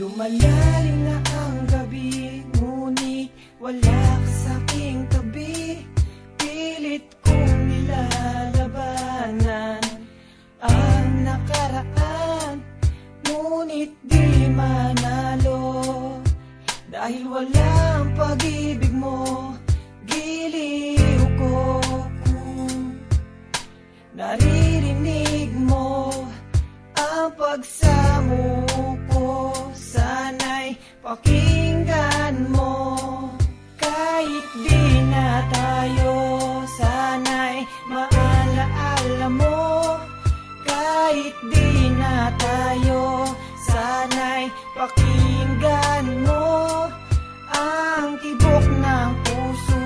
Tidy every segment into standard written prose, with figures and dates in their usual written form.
Lumalalim na ang gabi, ngunit wala ka sa'king tabi. Pilit kong nilalabanan ang nakaraan, ngunit di manalo. Dahil walang pag-ibig mo, giliw ko kung naririnig mo ang pagsamo ko. Sana'y pakinggan mo, kahit di na tayo. Sana'y maalaala mo, kahit di na tayo. Sana'y pakinggan mo, ang tibok ng puso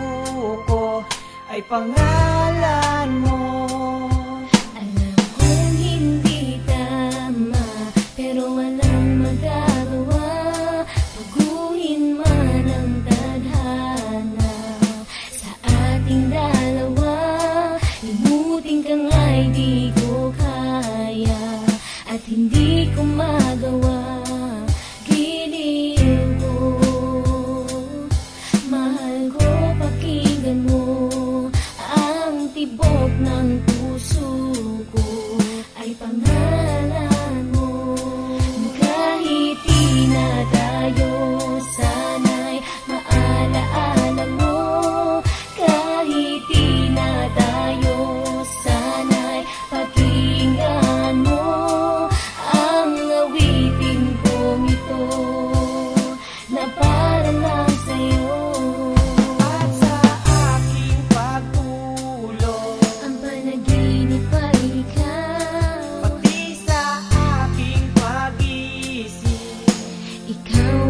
ko ay pangalan mo. Alam kong hindi tama, pero walang magagawa. Baguhin man ang tadhana sa ating dalawa. Limutin ka nga'y di ko kaya, at hindi ko magawa. Giliw ko, mahal ko, pakinggan mo ang tibok ng puso ko ay pangalan mo. Kahit di na tayo, sana'y maalaala mo. Kahit di na tayo, sana'y pakinggan mo ang awitin kong ito na para lang sa'yo. At sa aking pagtulog, Ang panaginip ay ikaw, pati sa aking pag-isip, ikaw